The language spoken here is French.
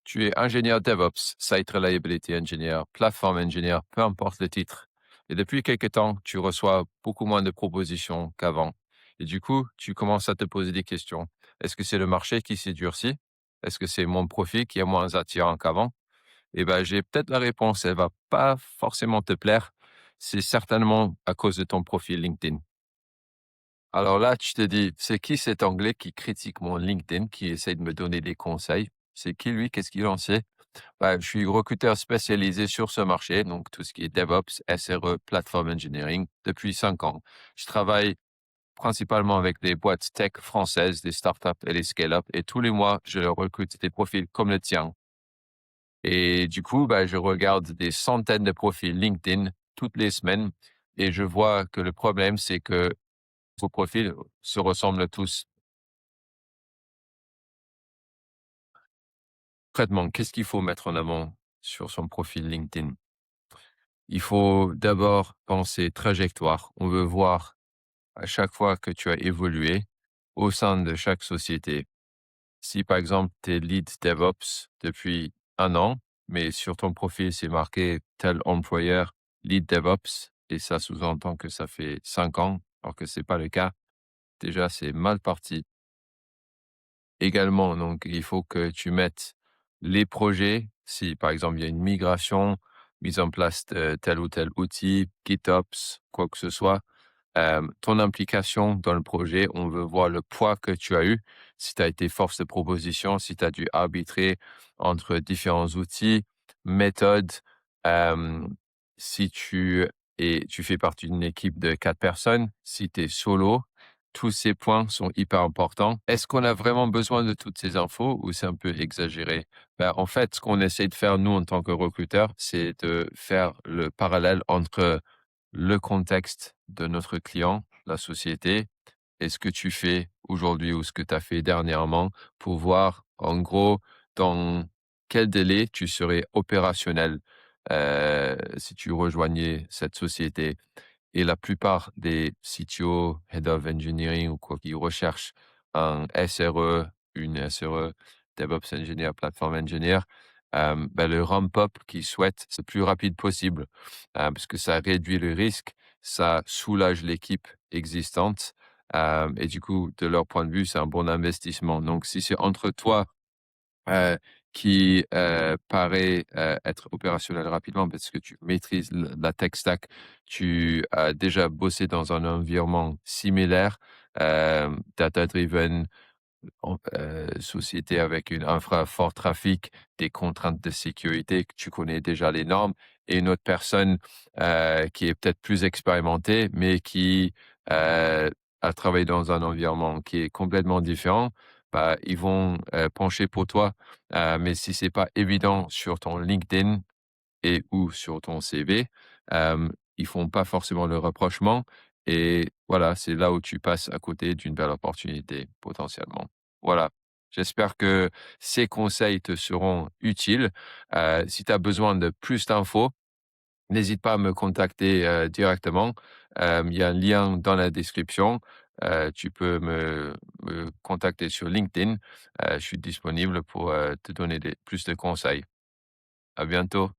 Tu es ingénieur DevOps, Site Reliability Engineer, Platform Engineer, peu importe le titre. Et depuis quelque temps, tu reçois beaucoup moins de propositions qu'avant. Et du coup, tu commences à te poser des questions. Est-ce que c'est le marché qui s'est durci? Est-ce que c'est mon profil qui est moins attirant qu'avant? Eh ben, j'ai peut-être la réponse. Elle va pas forcément te plaire. C'est certainement à cause de ton profil LinkedIn. Alors là, tu te dis, c'est qui cet Anglais qui critique mon LinkedIn, qui essaie de me donner des conseils? C'est qui lui? Qu'est-ce qu'il en sait? Bah, je suis recruteur spécialisé sur ce marché, donc tout ce qui est DevOps, SRE, Platform Engineering, depuis 5 ans. Je travaille principalement avec des boîtes tech françaises, des startups et des scale-up, et tous les mois, je recrute des profils comme le tien. Et du coup, bah, je regarde des centaines de profils LinkedIn toutes les semaines, et je vois que le problème, c'est que vos profils se ressemblent tous. Concrètement, qu'est-ce qu'il faut mettre en avant sur son profil LinkedIn? Il faut d'abord penser trajectoire. On veut voir à chaque fois que tu as évolué au sein de chaque société. Si par exemple, tu es lead DevOps depuis 1 an, mais sur ton profil, c'est marqué tel employeur lead DevOps, et ça sous-entend que ça fait 5 ans, alors que c'est pas le cas. Déjà, c'est mal parti. Également, donc, il faut que tu mettes les projets. Si, par exemple, il y a une migration, mise en place de tel ou tel outil, GitOps, quoi que ce soit, ton implication dans le projet, on veut voir le poids que tu as eu, si tu as été force de proposition, si tu as dû arbitrer entre différents outils, méthodes, hem, si tu fais partie d'une équipe de 4 personnes, si tu es solo, tous ces points sont hyper importants. Est-ce qu'on a vraiment besoin de toutes ces infos ou c'est un peu exagéré? Ben, en fait, ce qu'on essaie de faire, nous, en tant que recruteurs, c'est de faire le parallèle entre le contexte de notre client, la société, et ce que tu fais aujourd'hui ou ce que tu as fait dernièrement pour voir, en gros, dans quel délai tu serais opérationnel si tu rejoignais cette société. Et la plupart des CTO, Head of Engineering ou quoi, qui recherchent un SRE, une SRE, DevOps Engineer, Platform Engineer, ben, le ramp-up qu'ils souhaitent, c'est le plus rapide possible, parce que ça réduit le risque, ça soulage l'équipe existante, et du coup, de leur point de vue, c'est un bon investissement. Donc si c'est entre toi heu, qui, paraît, être opérationnel rapidement parce que tu maîtrises la tech stack. Tu as déjà bossé dans un environnement similaire, data driven, société avec une infra à fort trafic, des contraintes de sécurité, que tu connais déjà les normes, et une autre personne, qui est peut-être plus expérimentée, mais qui, a travaillé dans un environnement qui est complètement différent, bah, ils vont, pencher pour toi. Mais si c'est pas évident sur ton LinkedIn et ou sur ton CV, ils font pas forcément le rapprochement, et voilà, c'est là où tu passes à côté d'une belle opportunité potentiellement. Voilà, j'espère que ces conseils te seront utiles. Si tu as besoin de plus d'infos, n'hésite pas à me contacter, directement. Il y a un lien dans la description. Tu peux me contacter sur LinkedIn. Je suis disponible pour, te donner des plus de conseils. À bientôt.